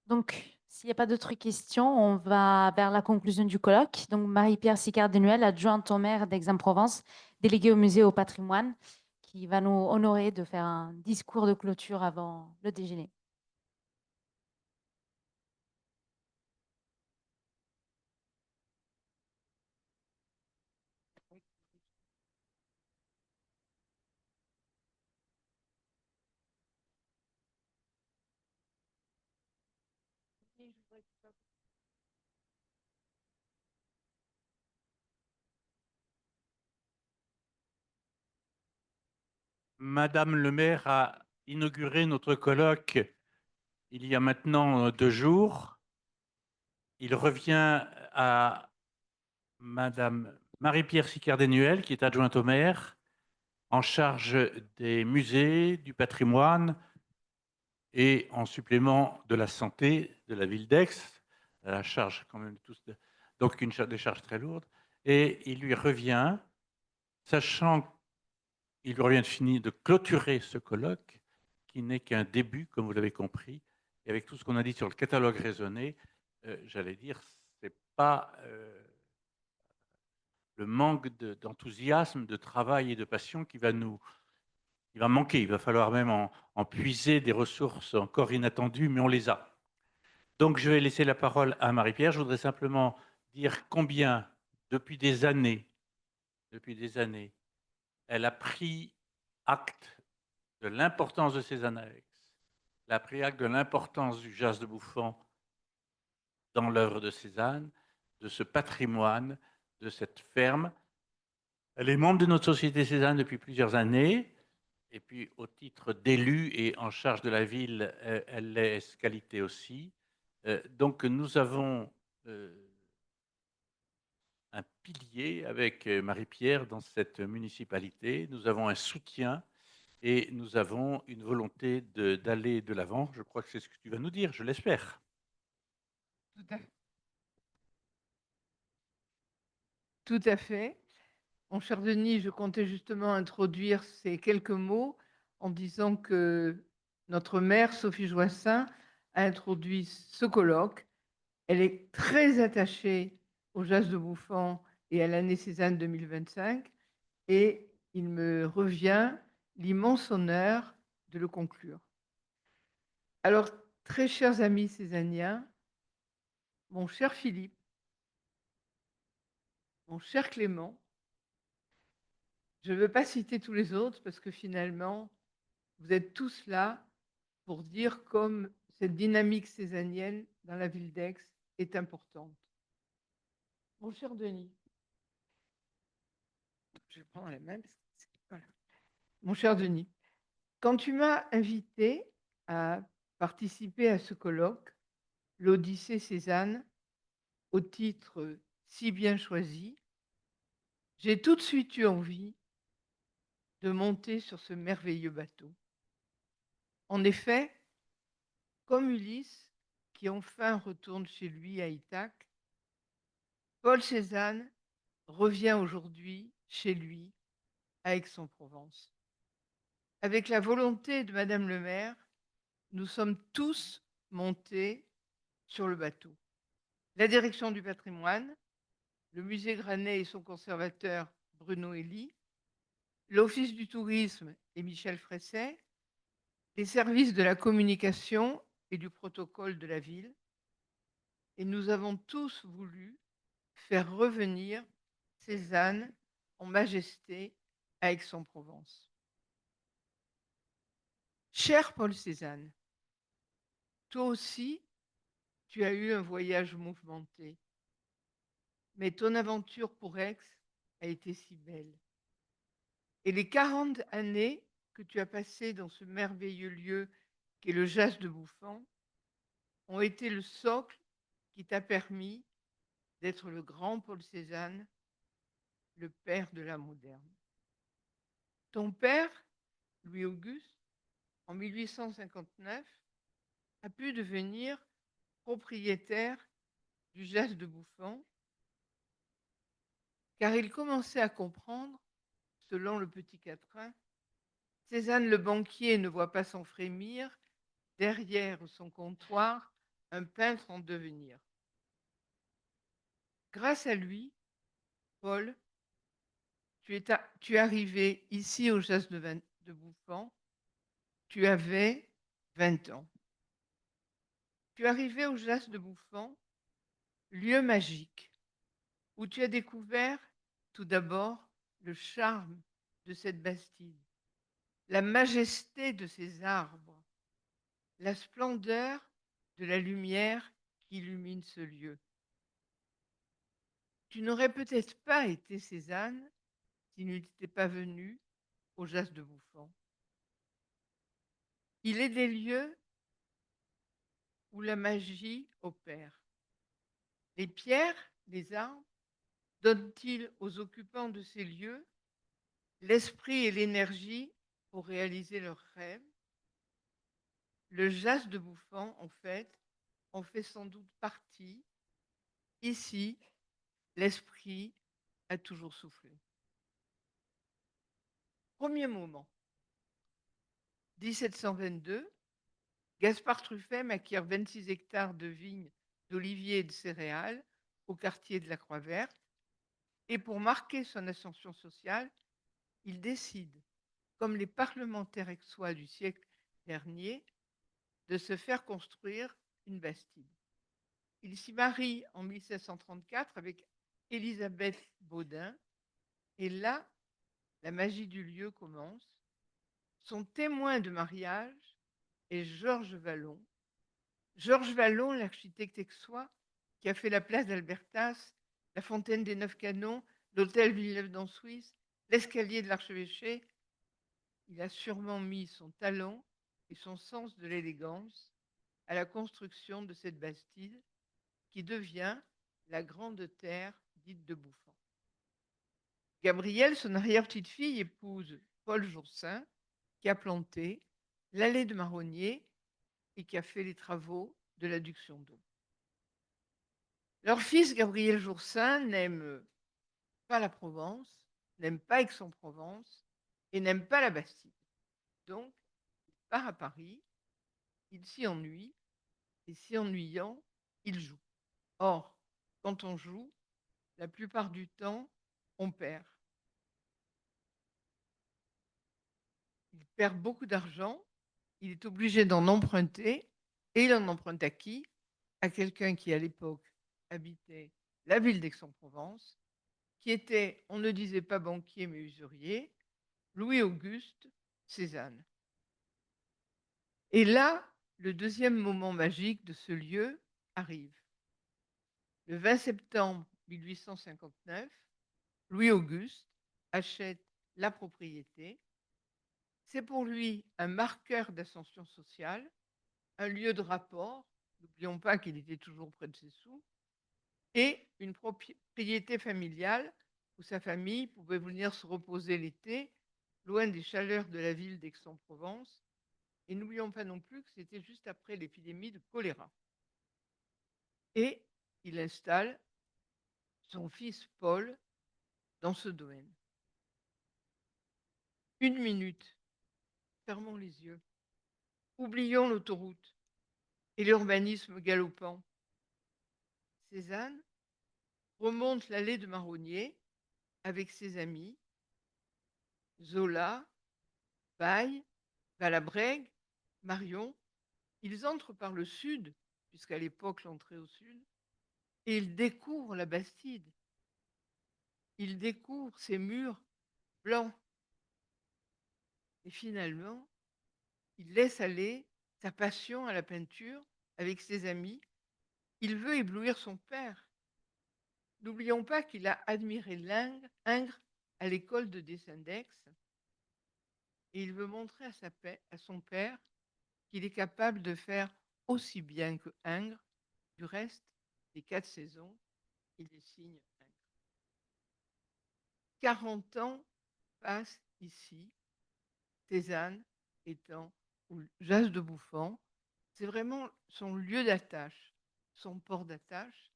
Donc, s'il n'y a pas d'autres questions, on va vers la conclusion du colloque. Donc, Marie-Pierre Sicard-Denuel, adjointe au maire d'Aix-en-Provence, déléguée au musée au patrimoine, qui va nous honorer de faire un discours de clôture avant le déjeuner. Madame le maire a inauguré notre colloque il y a maintenant 2 jours. Il revient à Madame Marie-Pierre Sicard-Denuel, qui est adjointe au maire, en charge des musées, du patrimoine et en supplément de la santé de la ville d'Aix. Elle a la charge quand même donc des charges très lourdes. Et il lui revient, sachant qu'il lui revient de finir de clôturer ce colloque, qui n'est qu'un début, comme vous l'avez compris, et avec tout ce qu'on a dit sur le catalogue raisonné, j'allais dire, c'est pas le manque d'enthousiasme, de travail et de passion il va manquer. Il va falloir même en puiser des ressources encore inattendues, mais on les a. Donc, je vais laisser la parole à Marie-Pierre. Je voudrais simplement dire combien, depuis des années, elle a pris acte de l'importance de ces annexes, elle a pris acte de l'importance du jazz de Buffon dans l'œuvre de Cézanne, de ce patrimoine, de cette ferme. Elle est membre de notre société Cézanne depuis plusieurs années. Et puis, au titre d'élue et en charge de la ville, elle l'est qualité aussi. Donc, nous avons un pilier avec Marie-Pierre dans cette municipalité. Nous avons un soutien et nous avons une volonté d'aller de l'avant. Je crois que c'est ce que tu vas nous dire, je l'espère. Tout à fait. Tout à fait. Mon cher Denis, je comptais justement introduire ces quelques mots en disant que notre maire, Sophie Joissaint, a introduit ce colloque. Elle est très attachée au jazz de Buffon et à l'année Cézanne 2025, et il me revient l'immense honneur de le conclure. Alors, très chers amis cézanniens, mon cher Philippe, mon cher Clément, je ne veux pas citer tous les autres parce que finalement, vous êtes tous là pour dire comme cette dynamique cézannienne dans la ville d'Aix est importante. Mon cher Denis, je vais prendre la main. Voilà. Mon cher Denis, quand tu m'as invité à participer à ce colloque, l'Odyssée Cézanne, au titre si bien choisi, j'ai tout de suite eu envie de monter sur ce merveilleux bateau. En effet, comme Ulysse, qui enfin retourne chez lui à Ithaque, Paul Cézanne revient aujourd'hui chez lui à Aix-en-Provence. Avec la volonté de Madame le maire, nous sommes tous montés sur le bateau. La direction du patrimoine, le musée Granet et son conservateur Bruno Elie, l'Office du tourisme et Michel Fresset, les services de la communication et du protocole de la ville, et nous avons tous voulu faire revenir Cézanne en majesté à Aix-en-Provence. Cher Paul Cézanne, toi aussi, tu as eu un voyage mouvementé, mais ton aventure pour Aix a été si belle. Et les 40 années que tu as passées dans ce merveilleux lieu qu'est le jazz de Buffon ont été le socle qui t'a permis d'être le grand Paul Cézanne, le père de l'art moderne. Ton père, Louis-Auguste, en 1859, a pu devenir propriétaire du jazz de Buffon, car il commençait à comprendre, selon le petit quatrain, Cézanne le banquier ne voit pas sans frémir, derrière son comptoir, un peintre en devenir. Grâce à lui, Paul, tu es arrivé ici au Jas de Bouffant, tu avais 20 ans. Tu es arrivé au Jas de Bouffant, lieu magique, où tu as découvert tout d'abord le charme de cette Bastide, la majesté de ses arbres, la splendeur de la lumière qui illumine ce lieu. Tu n'aurais peut-être pas été Cézanne si tu n'étais pas venu au Jas de Bouffant. Il est des lieux où la magie opère. Les pierres, les arbres, donnent-ils aux occupants de ces lieux l'esprit et l'énergie pour réaliser leurs rêves? Le Jas de Bouffant, en fait sans doute partie. Ici, l'esprit a toujours soufflé. Premier moment. 1722, Gaspard Truffem acquiert 26 hectares de vignes, d'oliviers et de céréales au quartier de la Croix-Verte. Et pour marquer son ascension sociale, il décide, comme les parlementaires aixois du siècle dernier, de se faire construire une bastide. Il s'y marie en 1734 avec Élisabeth Baudin. Et là, la magie du lieu commence. Son témoin de mariage est Georges Vallon. Georges Vallon, l'architecte aixois, qui a fait la place d'Albertas, la fontaine des Neuf Canons, l'hôtel Villeneuve-d'En-Suisse, l'escalier de l'archevêché, il a sûrement mis son talent et son sens de l'élégance à la construction de cette bastide qui devient la grande terre dite de Bouffant. Gabrielle, son arrière-petite-fille, épouse Paul Joursin, qui a planté l'allée de Marronnier et qui a fait les travaux de l'adduction d'eau. Leur fils, Gabriel Joursin, n'aime pas la Provence, n'aime pas Aix-en-Provence et n'aime pas la Bastide. Donc, il part à Paris, il s'y ennuie, et s'y ennuyant, il joue. Or, quand on joue, la plupart du temps, on perd. Il perd beaucoup d'argent, il est obligé d'en emprunter, et il en emprunte à qui? À quelqu'un qui, à l'époque, habitait la ville d'Aix-en-Provence, qui était, on ne disait pas banquier, mais usurier, Louis-Auguste Cézanne. Et là, le deuxième moment magique de ce lieu arrive. Le 20 septembre 1859, Louis-Auguste achète la propriété. C'est pour lui un marqueur d'ascension sociale, un lieu de rapport, n'oublions pas qu'il était toujours près de ses sous, et une propriété familiale où sa famille pouvait venir se reposer l'été, loin des chaleurs de la ville d'Aix-en-Provence. Et n'oublions pas non plus que c'était juste après l'épidémie de choléra. Et il installe son fils Paul dans ce domaine. Une minute, fermons les yeux, oublions l'autoroute et l'urbanisme galopant. Cézanne remonte l'allée de Marronnier avec ses amis, Zola, Baye, Valabrègue, Marion. Ils entrent par le sud, puisqu'à l'époque l'entrée au sud, et ils découvrent la Bastide. Ils découvrent ces murs blancs. Et finalement, il laisse aller sa passion à la peinture avec ses amis. Il veut éblouir son père. N'oublions pas qu'il a admiré Ingres à l'école de dessin d'Aix. Et il veut montrer à son père qu'il est capable de faire aussi bien que Ingres. Du reste, des 4 saisons, il dessine Ingres. 40 ans passent ici, Cézanne étant au Jas de Bouffant. C'est vraiment son lieu d'attache, son port d'attache.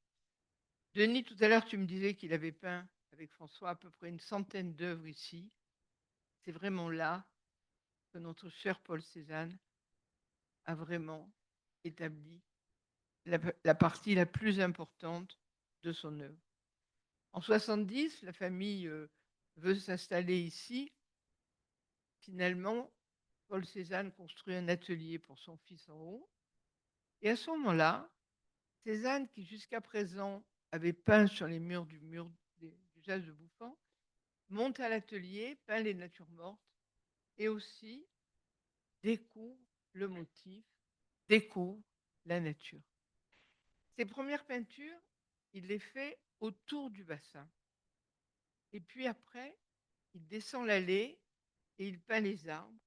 Denis, tout à l'heure, tu me disais qu'il avait peint avec François à peu près une centaine d'œuvres ici. C'est vraiment là que notre cher Paul Cézanne a vraiment établi la partie la plus importante de son œuvre. En 70, la famille veut s'installer ici. Finalement, Paul Cézanne construit un atelier pour son fils en haut. Et à ce moment-là, Cézanne, qui jusqu'à présent avait peint sur les murs du Jas de Bouffan, monte à l'atelier, peint les natures mortes et aussi découvre le motif, découvre la nature. Ses premières peintures, il les fait autour du bassin. Et puis après, il descend l'allée et il peint les arbres.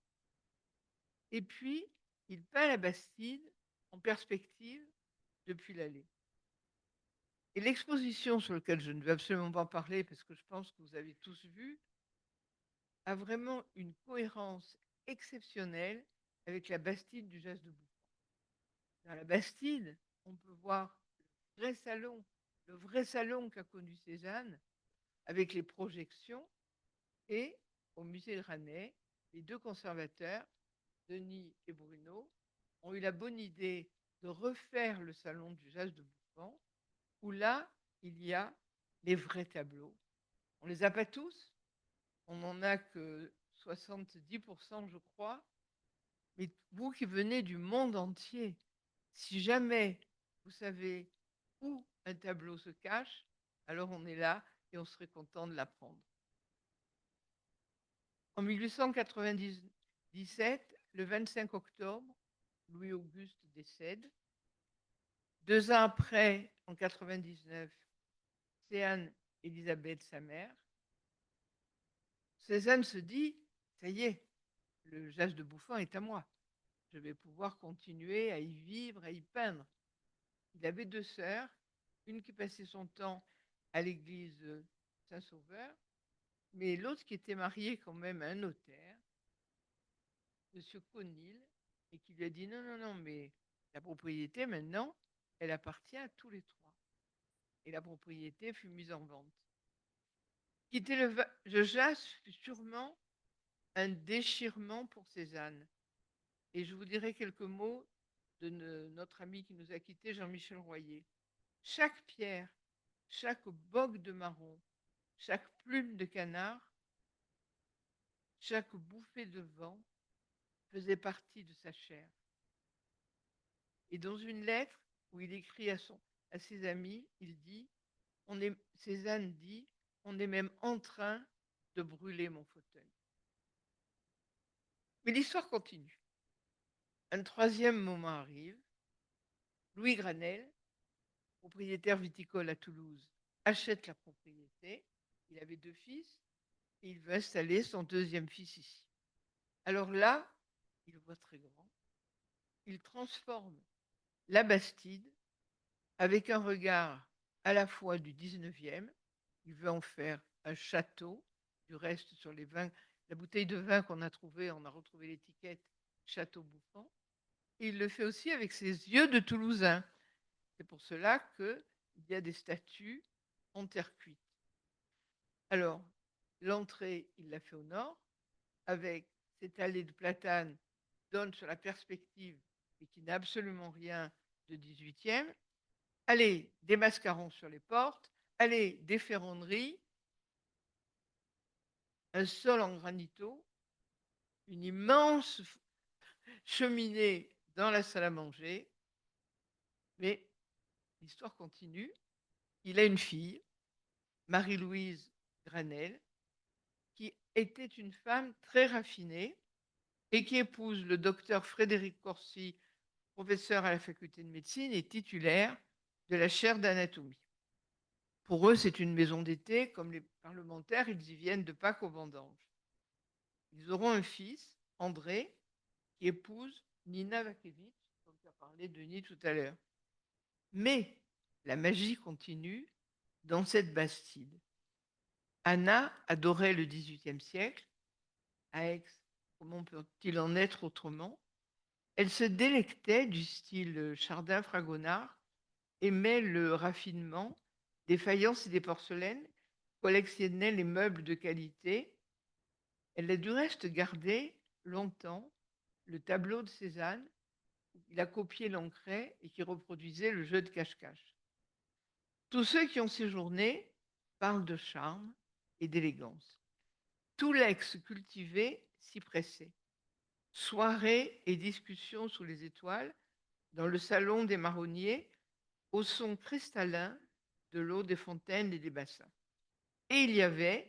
Et puis, il peint la Bastide en perspective depuis l'allée. Et l'exposition sur laquelle je ne vais absolument pas parler parce que je pense que vous avez tous vu, a vraiment une cohérence exceptionnelle avec la Bastide du Jas de Bouffan. Dans la Bastide, on peut voir le vrai salon qu'a connu Cézanne, avec les projections, et au musée de Raney, les deux conservateurs, Denis et Bruno, ont eu la bonne idée de refaire le salon du Jas de Bouffan, où là, il y a les vrais tableaux. On ne les a pas tous, on n'en a que 70%, je crois, mais vous qui venez du monde entier, si jamais vous savez où un tableau se cache, alors on est là et on serait content de l'apprendre. En 1897, le 25 octobre, Louis-Auguste décède. 2 ans après, en 99, c'est Anne-Élisabeth, sa mère. Cézanne se dit, ça y est, le Jas de Bouffan est à moi. Je vais pouvoir continuer à y vivre, à y peindre. Il avait 2 sœurs, une qui passait son temps à l'église Saint-Sauveur, mais l'autre qui était mariée quand même à un notaire, Monsieur Conil, et qui lui a dit non, non, non, mais la propriété maintenant, elle appartient à tous les 3. Et la propriété fut mise en vente. Quitter le Jas fut sûrement un déchirement pour Cézanne. Et je vous dirai quelques mots de notre ami qui nous a quittés, Jean-Michel Royer. Chaque pierre, chaque bogue de marron, chaque plume de canard, chaque bouffée de vent faisait partie de sa chair. Et dans une lettre où il écrit à ses amis, il dit, Cézanne dit, on est même en train de brûler mon fauteuil. Mais l'histoire continue. Un troisième moment arrive. Louis Granel, propriétaire viticole à Toulouse, achète la propriété. Il avait 2 fils et il veut installer son 2e fils ici. Alors là, il voit très grand. Il transforme la Bastide avec un regard à la fois du 19e. Il veut en faire un château. Du reste, sur les vins, la bouteille de vin qu'on a trouvée, on a retrouvé l'étiquette Château Bouffan. Et il le fait aussi avec ses yeux de Toulousain. C'est pour cela qu'il y a des statues en terre cuite. Alors, l'entrée, il l'a fait au nord, avec cette allée de platanes donne sur la perspective et qui n'a absolument rien de 18e. Allez, des mascarons sur les portes, allez, des ferronneries, un sol en granito, une immense cheminée dans la salle à manger. Mais l'histoire continue. Il a une fille, Marie-Louise Granel, qui était une femme très raffinée et qui épouse le docteur Frédéric Corsi, professeur à la faculté de médecine et titulaire de la chaire d'anatomie. Pour eux, c'est une maison d'été, comme les parlementaires, ils y viennent de Pâques aux vendanges. Ils auront un fils, André, qui épouse Nina Vakevitch, dont tu as parlé Denis tout à l'heure. Mais la magie continue dans cette Bastide. Anna adorait le XVIIIe siècle. À Aix, comment peut-il en être autrement? Elle se délectait du style Chardin-Fragonard, aimait le raffinement des faïences et des porcelaines, collectionnait les meubles de qualité. Elle a du reste gardé longtemps le tableau de Cézanne il a copié l'ancret et qui reproduisait le jeu de cache-cache. Tous ceux qui ont séjourné parlent de charme et d'élégance. Tout l'ex cultivé s'y pressait. Soirées et discussions sous les étoiles, dans le salon des marronniers, au son cristallin de l'eau des fontaines et des bassins. Et il y avait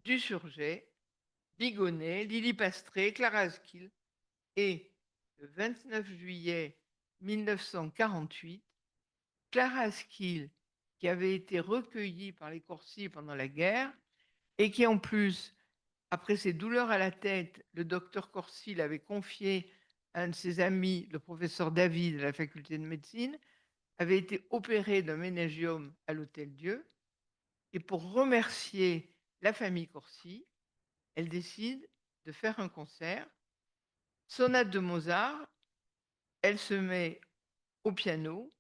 Dusurget, Bigonnet, Lily Pastré, Clara Askill. Et le 29 juillet 1948, Clara Askill, qui avait été recueillie par les Corsi pendant la guerre et qui en plus, après ses douleurs à la tête, le docteur Corsi l'avait confiée à un de ses amis, le professeur David de la faculté de médecine, avait été opérée d'un méningiome à l'Hôtel-Dieu. Et pour remercier la famille Corsi, elle décide de faire un concert. Sonate de Mozart, elle se met au piano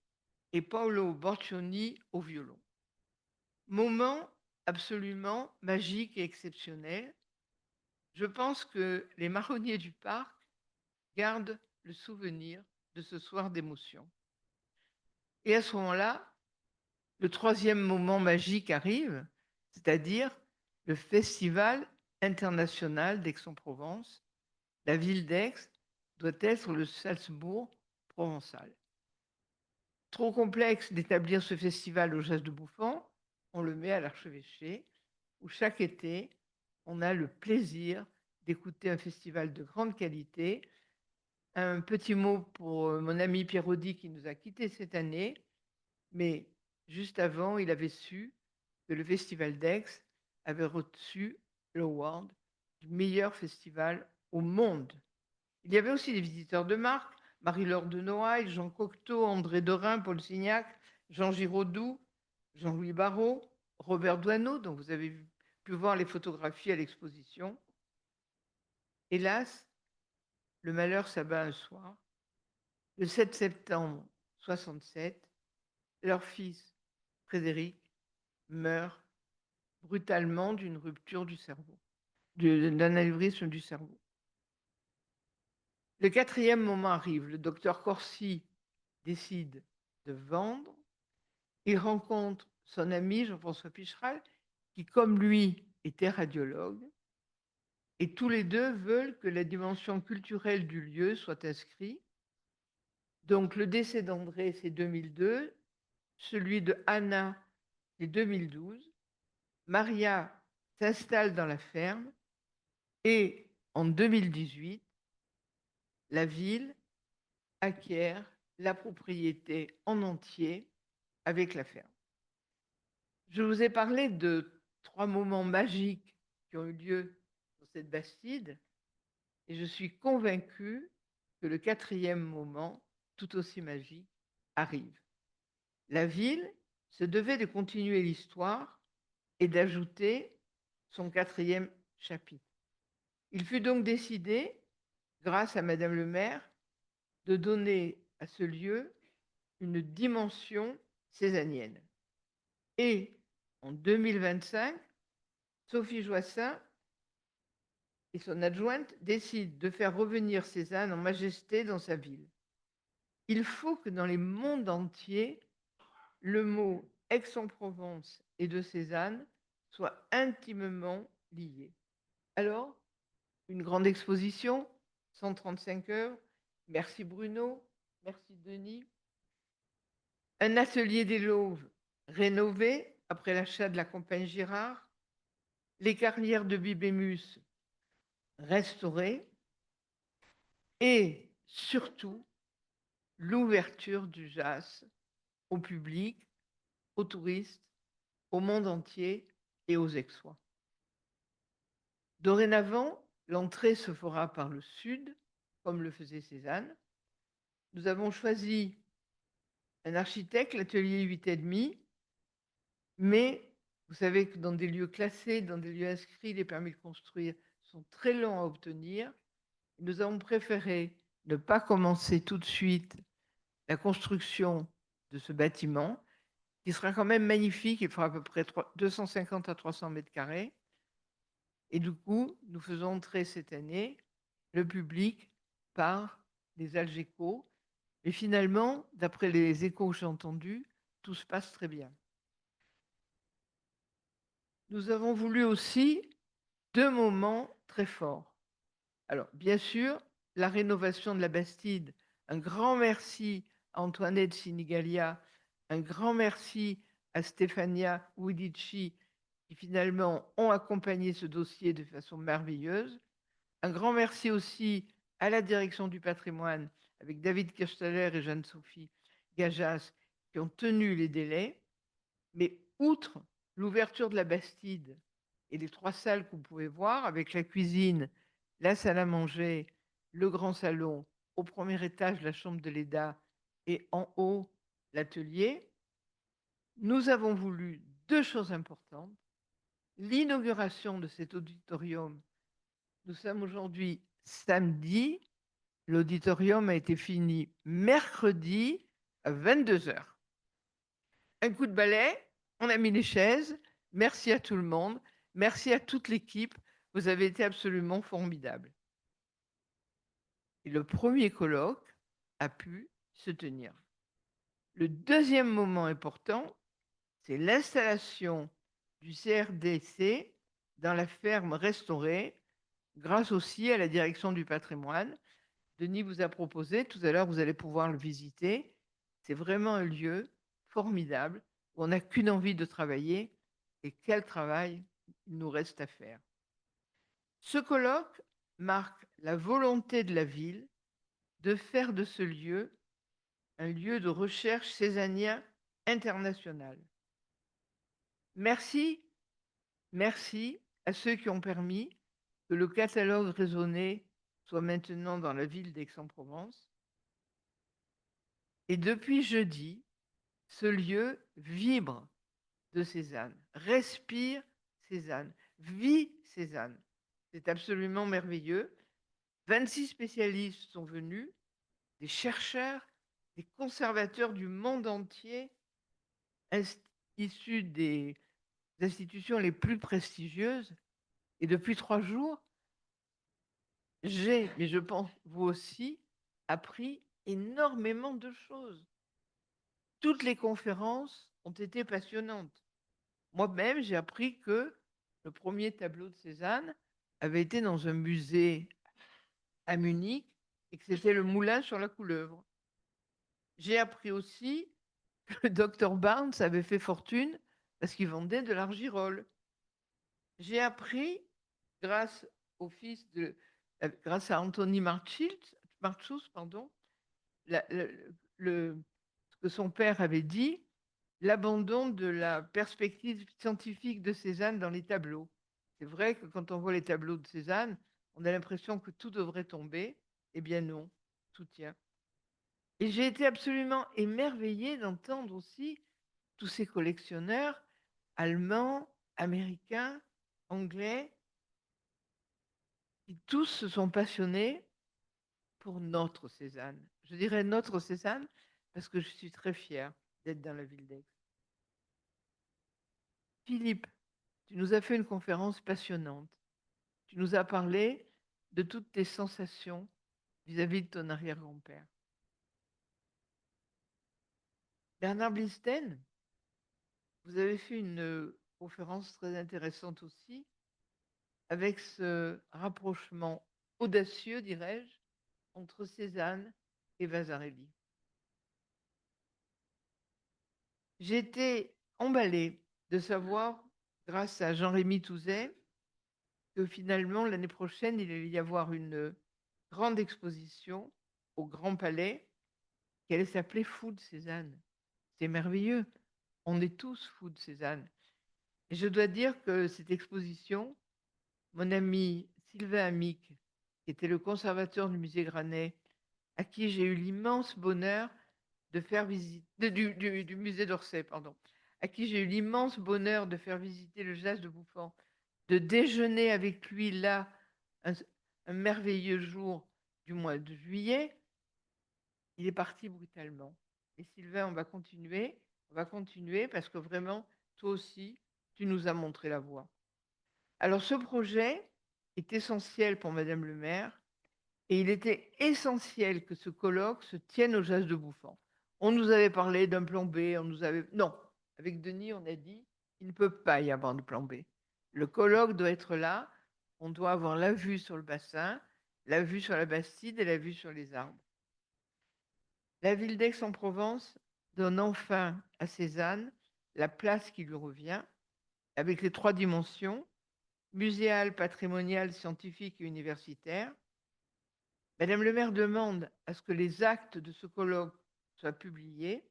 et Paolo Borcioni au violon. Moment absolument magique et exceptionnel. Je pense que les marronniers du parc gardent le souvenir de ce soir d'émotion. Et à ce moment-là, le troisième moment magique arrive, c'est-à-dire le Festival international d'Aix-en-Provence. La ville d'Aix doit être le Salzbourg provençal. Trop complexe d'établir ce festival au Jazz de Bouffant, on le met à l'archevêché, où chaque été, on a le plaisir d'écouter un festival de grande qualité. Un petit mot pour mon ami Pierre Audy qui nous a quittés cette année, mais juste avant, il avait su que le Festival d'Aix avait reçu l'award du meilleur festival au monde. Il y avait aussi des visiteurs de marque, Marie-Laure de Noailles, Jean Cocteau, André Dorin, Paul Signac, Jean Giraudoux, Jean-Louis Barrault, Robert Doisneau, dont vous avez pu voir les photographies à l'exposition. Hélas, le malheur s'abat un soir. Le 7 septembre 67, leur fils, Frédéric, meurt brutalement d'une rupture du cerveau, d'un anévrisme du cerveau. Le quatrième moment arrive. Le docteur Corsi décide de vendre. Il rencontre son ami Jean-François Picheral, qui, comme lui, était radiologue. Et tous les deux veulent que la dimension culturelle du lieu soit inscrite. Donc, le décès d'André, c'est 2002. Celui de Anna, c'est 2012. Maria s'installe dans la ferme. Et en 2018, la ville acquiert la propriété en entier avec la ferme. Je vous ai parlé de 3 moments magiques qui ont eu lieu dans cette bastide et je suis convaincue que le 4e moment, tout aussi magique, arrive. La ville se devait de continuer l'histoire et d'ajouter son 4e chapitre. Il fut donc décidé, grâce à Madame le maire, de donner à ce lieu une dimension cézannienne. Et en 2025, Sophie Joissin et son adjointe décident de faire revenir Cézanne en majesté dans sa ville. Il faut que dans les mondes entiers, le mot Aix-en-Provence et de Cézanne soit intimement lié. Alors, une grande exposition, 135 heures, merci Bruno, merci Denis. Un atelier des Lauves rénové après l'achat de la Compagnie Girard, les carrières de Bibémus restaurées et surtout l'ouverture du JAS au public, aux touristes, au monde entier et aux Aixois. Dorénavant, l'entrée se fera par le sud, comme le faisait Cézanne. Nous avons choisi un architecte, l'atelier 8,5, mais vous savez que dans des lieux classés, dans des lieux inscrits, les permis de construire sont très longs à obtenir. Nous avons préféré ne pas commencer tout de suite la construction de ce bâtiment, qui sera quand même magnifique. Il fera à peu près 250 à 300 mètres carrés. Et du coup, nous faisons entrer cette année le public par les Algeco Mais finalement, d'après les échos que j'ai entendus, tout se passe très bien. Nous avons voulu aussi 2 moments très forts. Alors, bien sûr, la rénovation de la Bastide. Un grand merci à Antoinette Sinigalia, un grand merci à Stefania Udici, qui finalement ont accompagné ce dossier de façon merveilleuse. Un grand merci aussi à la direction du patrimoine, avec David Kirchtaller et Jeanne-Sophie Gajas, qui ont tenu les délais. Mais outre l'ouverture de la Bastide et les 3 salles que vous pouvez voir, avec la cuisine, la salle à manger, le grand salon, au premier étage, la chambre de l'EDA et en haut, l'atelier, nous avons voulu 2 choses importantes. L'inauguration de cet auditorium. Nous sommes aujourd'hui samedi. L'auditorium a été fini mercredi à 22h. Un coup de balai, on a mis les chaises. Merci à tout le monde. Merci à toute l'équipe. Vous avez été absolument formidables. Et le premier colloque a pu se tenir. Le deuxième moment important, c'est l'installation du CRDC dans la ferme restaurée, grâce aussi à la direction du patrimoine. Denis vous a proposé, tout à l'heure, vous allez pouvoir le visiter. C'est vraiment un lieu formidable où on n'a qu'une envie de travailler. Et quel travail il nous reste à faire. Ce colloque marque la volonté de la ville de faire de ce lieu un lieu de recherche cézannien international. Merci, merci à ceux qui ont permis que le catalogue raisonné soit maintenant dans la ville d'Aix-en-Provence. Et depuis jeudi, ce lieu vibre de Cézanne, respire Cézanne, vit Cézanne. C'est absolument merveilleux. 26 spécialistes sont venus, des chercheurs, des conservateurs du monde entier, issus des institutions les plus prestigieuses. Et depuis 3 jours, j'ai, mais je pense vous aussi, appris énormément de choses. Toutes les conférences ont été passionnantes. Moi-même, j'ai appris que le premier tableau de Cézanne avait été dans un musée à Munich et que c'était le Moulin sur la Couleuvre. J'ai appris aussi que le docteur Barnes avait fait fortune parce qu'il vendait de l'argirole. J'ai appris, grâce au fils de, grâce à Anthony Marchus, pardon, ce que son père avait dit, l'abandon de la perspective scientifique de Cézanne dans les tableaux. C'est vrai que quand on voit les tableaux de Cézanne, on a l'impression que tout devrait tomber. Eh bien non, tout tient. Et j'ai été absolument émerveillée d'entendre aussi tous ces collectionneurs allemands, américains, anglais, qui tous se sont passionnés pour notre Cézanne. Je dirais notre Cézanne parce que je suis très fière d'être dans la ville d'Aix. Philippe, tu nous as fait une conférence passionnante. Tu nous as parlé de toutes tes sensations vis-à-vis de ton arrière-grand-père. Bernard Blisten, vous avez fait une conférence très intéressante aussi, avec ce rapprochement audacieux, dirais-je, entre Cézanne et Vasarely. J'ai été emballée de savoir, grâce à Jean-Rémy Touzet, que finalement, l'année prochaine, il allait y avoir une grande exposition au Grand Palais qui allait s'appeler Fou de Cézanne. C'est merveilleux. On est tous fous de Cézanne. Et je dois dire que cette exposition, mon ami Sylvain Amic, qui était le conservateur du musée Granet, à qui j'ai eu l'immense bonheur de faire visiter, du musée d'Orsay, pardon, à qui j'ai eu l'immense bonheur de faire visiter le Jas de Bouffant, de déjeuner avec lui là, un merveilleux jour du mois de juillet, il est parti brutalement. Et Sylvain, on va continuer parce que vraiment, toi aussi, tu nous as montré la voie. Alors ce projet est essentiel pour Madame le maire Et il était essentiel que ce colloque se tienne au Jas de Bouffant. On nous avait parlé d'un plan B, on nous avait... Non, avec Denis, on a dit, il ne peut pas y avoir de plan B. Le colloque doit être là, on doit avoir la vue sur le bassin, la vue sur la Bastide et la vue sur les arbres. La ville d'Aix-en-Provence donne enfin à Cézanne la place qui lui revient, avec les 3 dimensions, muséale, patrimoniale, scientifique et universitaire. Madame le maire demande à ce que les actes de ce colloque soient publiés,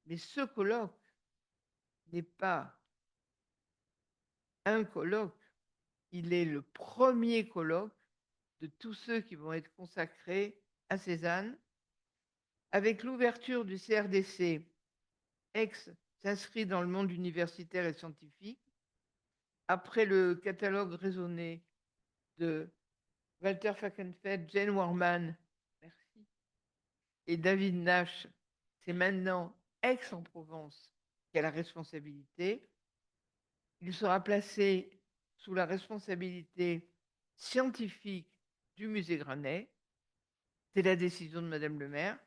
mais ce colloque n'est pas un colloque, il est le premier colloque de tous ceux qui vont être consacrés à Cézanne. Avec l'ouverture du CRDC, Aix s'inscrit dans le monde universitaire et scientifique. Après le catalogue raisonné de Walter Fackenfeld, Jane Warman, merci, et David Nash, c'est maintenant Aix-en-Provence qui a la responsabilité. Il sera placé sous la responsabilité scientifique du musée Granet. C'est la décision de Madame le maire.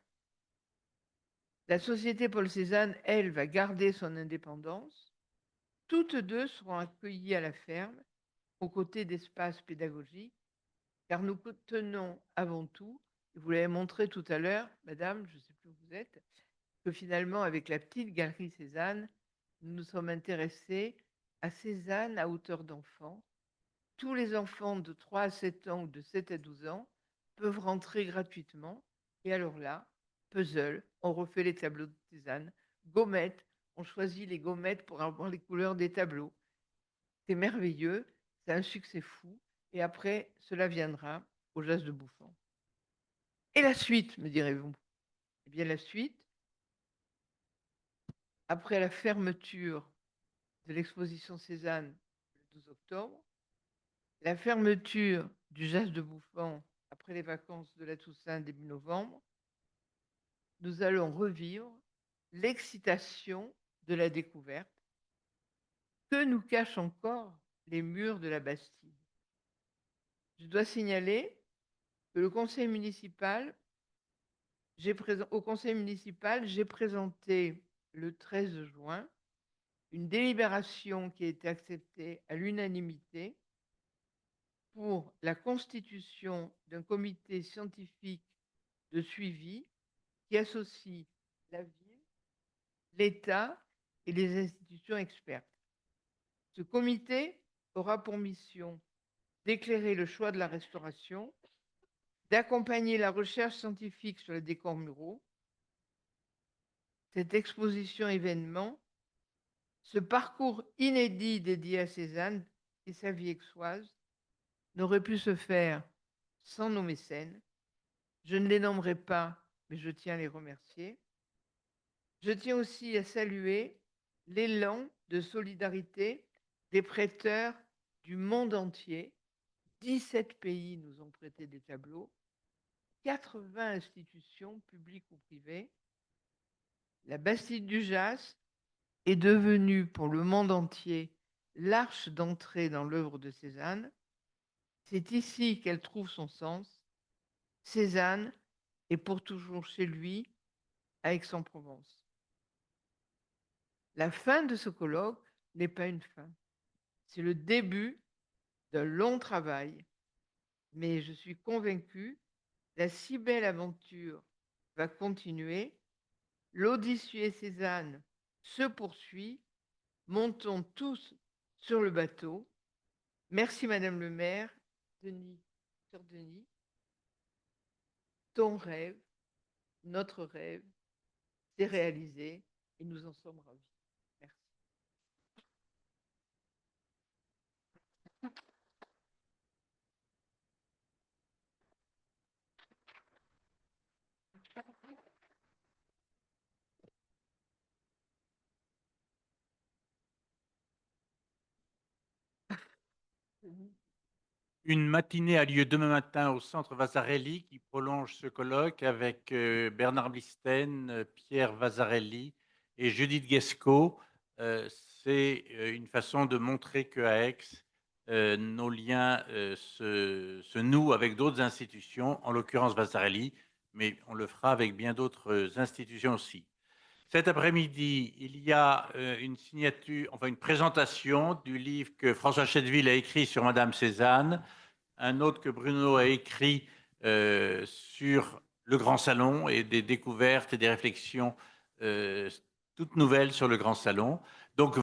La société Paul Cézanne, elle, va garder son indépendance. Toutes deux seront accueillies à la ferme, aux côtés d'espaces pédagogiques, car nous tenons avant tout, et vous l'avez montré tout à l'heure, Madame, je ne sais plus où vous êtes, que finalement, avec la petite galerie Cézanne, nous nous sommes intéressés à Cézanne à hauteur d'enfant. Tous les enfants de 3 à 7 ans ou de 7 à 12 ans peuvent rentrer gratuitement. Et alors là, puzzle, on refait les tableaux de Cézanne, gommettes, on choisit les gommettes pour avoir les couleurs des tableaux. C'est merveilleux, c'est un succès fou. Et après, cela viendra au Jas de Bouffant. Et la suite, me direz-vous? Eh bien, la suite, après la fermeture de l'exposition Cézanne le 12 octobre, la fermeture du Jas de Bouffant après les vacances de la Toussaint début novembre, nous allons revivre l'excitation de la découverte que nous cachent encore les murs de la Bastide. Je dois signaler que au conseil municipal, j'ai présenté le 13 juin une délibération qui a été acceptée à l'unanimité pour la constitution d'un comité scientifique de suivi qui associe la ville, l'État et les institutions expertes. Ce comité aura pour mission d'éclairer le choix de la restauration, d'accompagner la recherche scientifique sur les décors muraux. Cette exposition événement, ce parcours inédit dédié à Cézanne et sa vie aixoise, n'aurait pu se faire sans nos mécènes. Je ne les nommerai pas, mais je tiens à les remercier. Je tiens aussi à saluer l'élan de solidarité des prêteurs du monde entier. 17 pays nous ont prêté des tableaux, 80 institutions publiques ou privées. La Bastide du Jas est devenue pour le monde entier l'arche d'entrée dans l'œuvre de Cézanne. C'est ici qu'elle trouve son sens. Cézanne est pour toujours chez lui, à Aix-en-Provence. La fin de ce colloque n'est pas une fin. C'est le début d'un long travail. Mais je suis convaincue, la si belle aventure va continuer. L'Odyssée Cézanne se poursuit. Montons tous sur le bateau. Merci Madame le maire. Denis, Sœur Denis, ton rêve, notre rêve, s'est réalisé et nous en sommes ravis. Merci. Une matinée a lieu demain matin au centre Vasarely qui prolonge ce colloque avec Bernard Blisten, Pierre Vasarely et Judith Guesco. C'est une façon de montrer qu'à Aix, nos liens se nouent avec d'autres institutions, en l'occurrence Vasarely, mais on le fera avec bien d'autres institutions aussi. Cet après-midi, il y a une signature, enfin une présentation du livre que François Chedeville a écrit sur Madame Cézanne, un autre que Bruno a écrit sur le Grand Salon et des découvertes et des réflexions toutes nouvelles sur le Grand Salon. Donc,